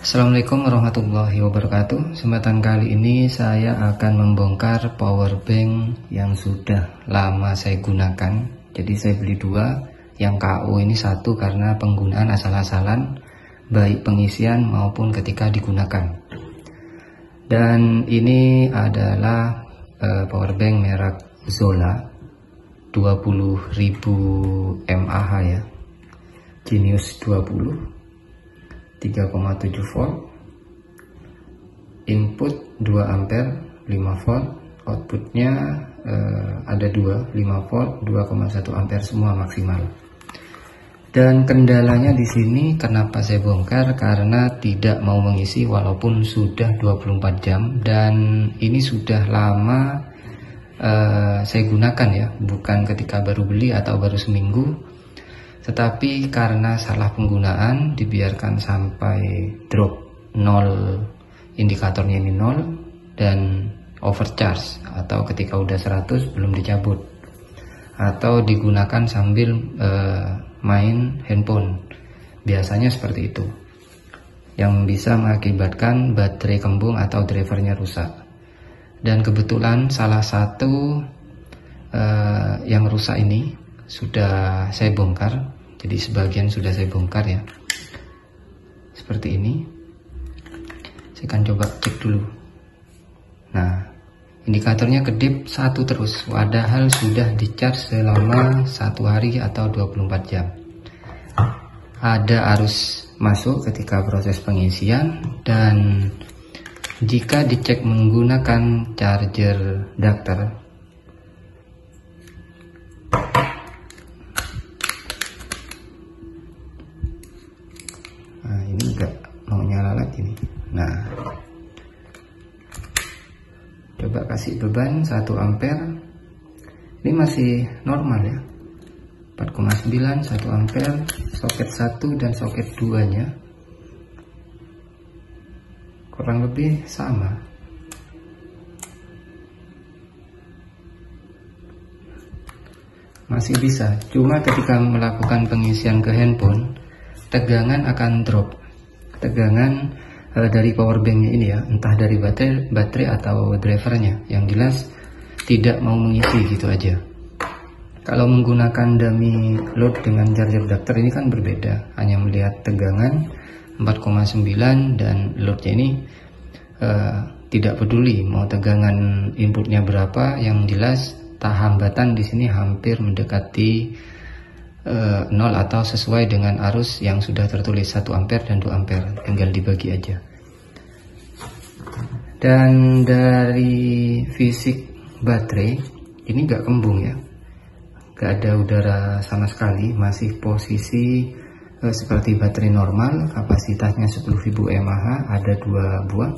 Assalamualaikum warahmatullahi wabarakatuh. Kesempatan kali ini saya akan membongkar power bank yang sudah lama saya gunakan. Jadi saya beli dua, yang KO ini satu karena penggunaan asal-asalan, baik pengisian maupun ketika digunakan. Dan ini adalah power bank merek Zola 20.000 mAh ya, Genius 20, 3,7 volt, input 2 ampere 5 volt, outputnya ada 5 volt 2,1 ampere semua maksimal. Dan kendalanya di sini kenapa saya bongkar, karena tidak mau mengisi walaupun sudah 24 jam, dan ini sudah lama saya gunakan ya, bukan ketika baru beli atau baru seminggu, tetapi karena salah penggunaan dibiarkan sampai drop 0, indikatornya ini 0, dan overcharge atau ketika udah 100 belum dicabut, atau digunakan sambil main handphone, biasanya seperti itu, yang bisa mengakibatkan baterai kembung atau drivernya rusak. Dan kebetulan salah satu yang rusak ini sudah saya bongkar, jadi sebagian sudah saya bongkar ya, seperti ini. Saya akan coba cek dulu. Nah, indikatornya kedip 1 terus, padahal sudah di charge selama 1 hari atau 24 jam. Ada arus masuk ketika proses pengisian, dan jika dicek menggunakan charger adapter, ini enggak mau nyala lagi nih. Nah, coba kasih beban 1 ampere, ini masih normal ya, 4,9, 1 ampere, soket 1 dan soket 2 nya kurang lebih sama. Masih bisa, cuma ketika melakukan pengisian ke handphone, tegangan akan drop. Tegangan dari power banknya ini ya, entah dari baterai atau drivernya, yang jelas tidak mau mengisi gitu aja. Kalau menggunakan dummy load dengan charger adapter ini kan berbeda, hanya melihat tegangan 4,9 dan loadnya ini tidak peduli mau tegangan inputnya berapa, yang jelas hambatan di sini hampir mendekati 0 atau sesuai dengan arus yang sudah tertulis 1 ampere dan 2 ampere, tinggal dibagi aja. Dan dari fisik baterai ini gak kembung ya, gak ada udara sama sekali, masih posisi seperti baterai normal. Kapasitasnya 10.000 mAh, ada 2 buah.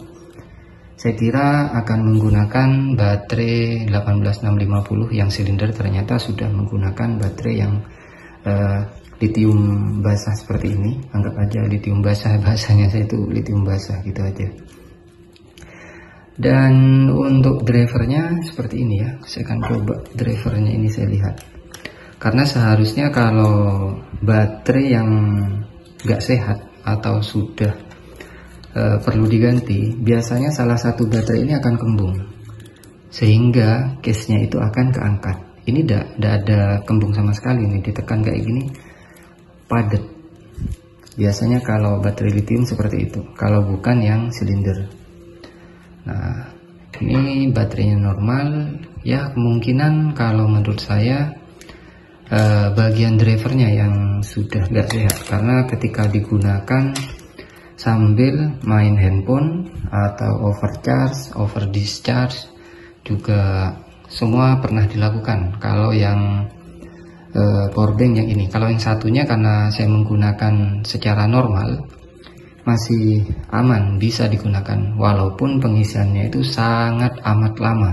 Saya kira akan menggunakan baterai 18650 yang silinder, ternyata sudah menggunakan baterai yang lithium basah seperti ini. Anggap aja lithium basah, bahasanya saya itu lithium basah gitu aja. Dan untuk drivernya seperti ini ya, saya akan coba drivernya ini saya lihat, karena seharusnya kalau baterai yang gak sehat atau sudah perlu diganti, biasanya salah satu baterai ini akan kembung sehingga case-nya itu akan keangkat. Ini tidak ada kembung sama sekali nih, ditekan kayak gini padat. Biasanya kalau baterai lithium seperti itu, kalau bukan yang silinder. Nah, ini baterainya normal ya, kemungkinan kalau menurut saya bagian drivernya yang sudah gak sehat, karena ketika digunakan sambil main handphone atau overcharge, over discharge juga semua pernah dilakukan. Kalau yang power bank yang ini, kalau yang satunya karena saya menggunakan secara normal masih aman, bisa digunakan walaupun pengisiannya itu sangat amat lama.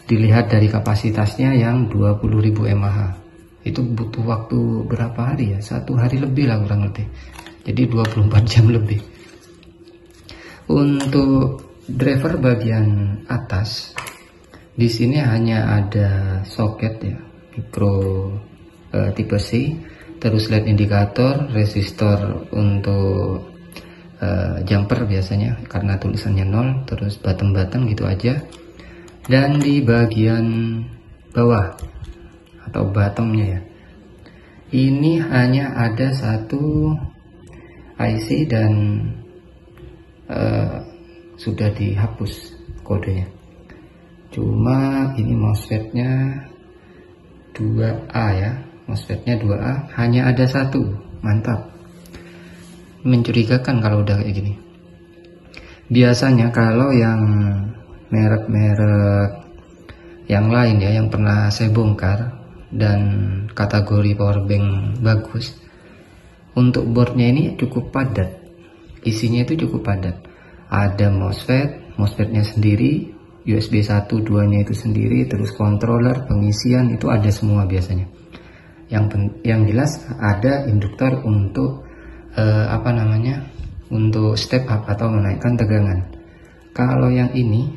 Dilihat dari kapasitasnya yang 20.000 mAh, itu butuh waktu berapa hari ya, 1 hari lebih lah kurang lebih, jadi 24 jam lebih. Untuk driver bagian atas, di sini hanya ada soket ya, micro tipe C, terus LED indikator, resistor untuk jumper biasanya karena tulisannya 0, terus button-button gitu aja. Dan di bagian bawah atau bottomnya ya, ini hanya ada satu IC dan sudah dihapus kodenya. Cuma ini MOSFET-nya 2A ya, MOSFET-nya 2A, hanya ada satu. Mantap, mencurigakan kalau udah kayak gini. Biasanya kalau yang merek-merek yang lain ya, yang pernah saya bongkar dan kategori powerbank bagus, untuk boardnya ini cukup padat, isinya itu cukup padat. Ada MOSFET-nya sendiri, USB 1, 2-nya itu sendiri, terus controller, pengisian itu ada semua biasanya. Yang jelas ada induktor untuk untuk step up atau menaikkan tegangan. Kalau yang ini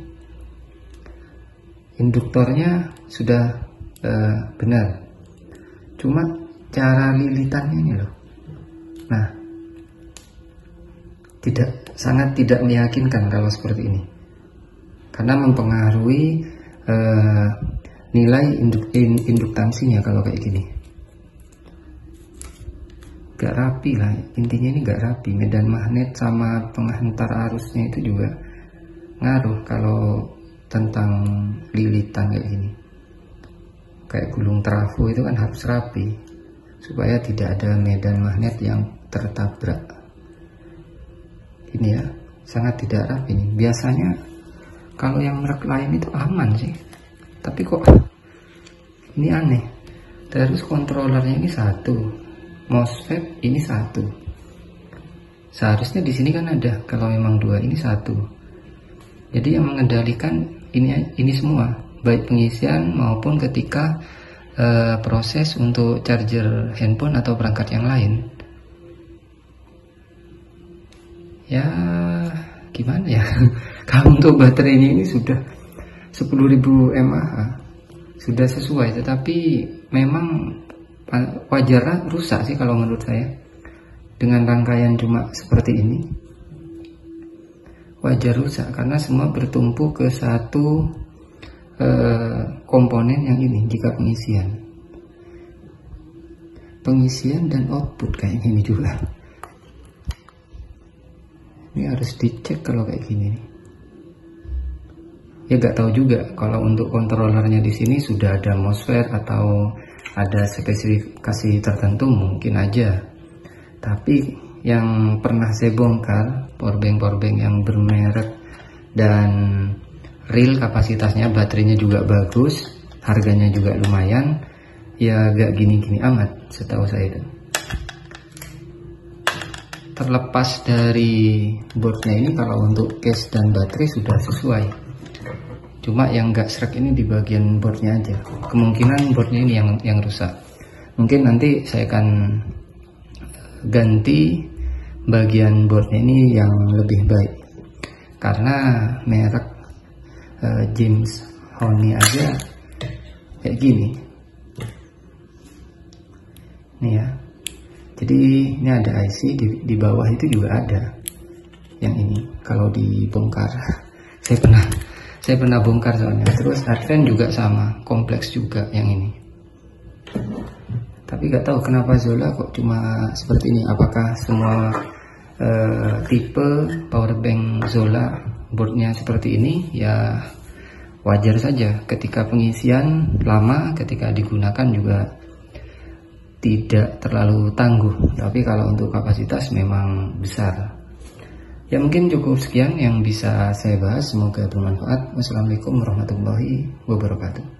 induktornya sudah benar, cuma cara lilitannya ini loh, nah sangat tidak meyakinkan kalau seperti ini, karena mempengaruhi nilai induktansinya kalau kayak gini. Gak rapi lah, intinya ini gak rapi. Medan magnet sama penghantar arusnya itu juga ngaruh kalau tentang lilitan kayak gini. Kayak gulung trafo itu kan harus rapi supaya tidak ada medan magnet yang tertabrak. Ini ya, sangat tidak rapi nih. Biasanya kalau yang merek lain itu aman sih, tapi kok ini aneh. Terus controllernya ini satu, MOSFET ini satu. Seharusnya di sini kan ada, kalau memang dua, ini satu. Jadi yang mengendalikan ini semua, baik pengisian maupun ketika proses untuk charger handphone atau perangkat yang lain. Ya gimana ya, kalau untuk baterainya ini sudah 10.000 mAh, sudah sesuai, tetapi memang wajar rusak sih kalau menurut saya. Dengan rangkaian cuma seperti ini wajar rusak, karena semua bertumpu ke satu komponen yang ini. Jika pengisian dan output kayak gini juga, ini harus dicek kalau kayak gini nih. Ya gak tahu juga kalau untuk kontrolernya di sini sudah ada MOSFET atau ada spesifikasi tertentu, mungkin aja. Tapi yang pernah saya bongkar, powerbank yang bermerek dan real kapasitasnya, baterainya juga bagus, harganya juga lumayan, ya gak gini-gini amat setahu saya itu. Terlepas dari boardnya ini, kalau untuk case dan baterai sudah sesuai. Cuma yang gak serak ini di bagian boardnya aja. Kemungkinan boardnya ini yang rusak. Mungkin nanti saya akan ganti bagian boardnya ini yang lebih baik, karena merek James Honey aja kayak gini. Nih ya. Jadi ini ada IC, di bawah itu juga ada yang ini. Kalau dibongkar, saya pernah bongkar soalnya. Terus advent juga sama, kompleks juga yang ini. Tapi gak tahu kenapa Zola kok cuma seperti ini. Apakah semua tipe powerbank Zola boardnya seperti ini? Ya wajar saja. Ketika pengisian lama, ketika digunakan juga tidak terlalu tangguh. Tapi kalau untuk kapasitas memang besar. Ya mungkin cukup sekian yang bisa saya bahas, semoga bermanfaat. Wassalamualaikum warahmatullahi wabarakatuh.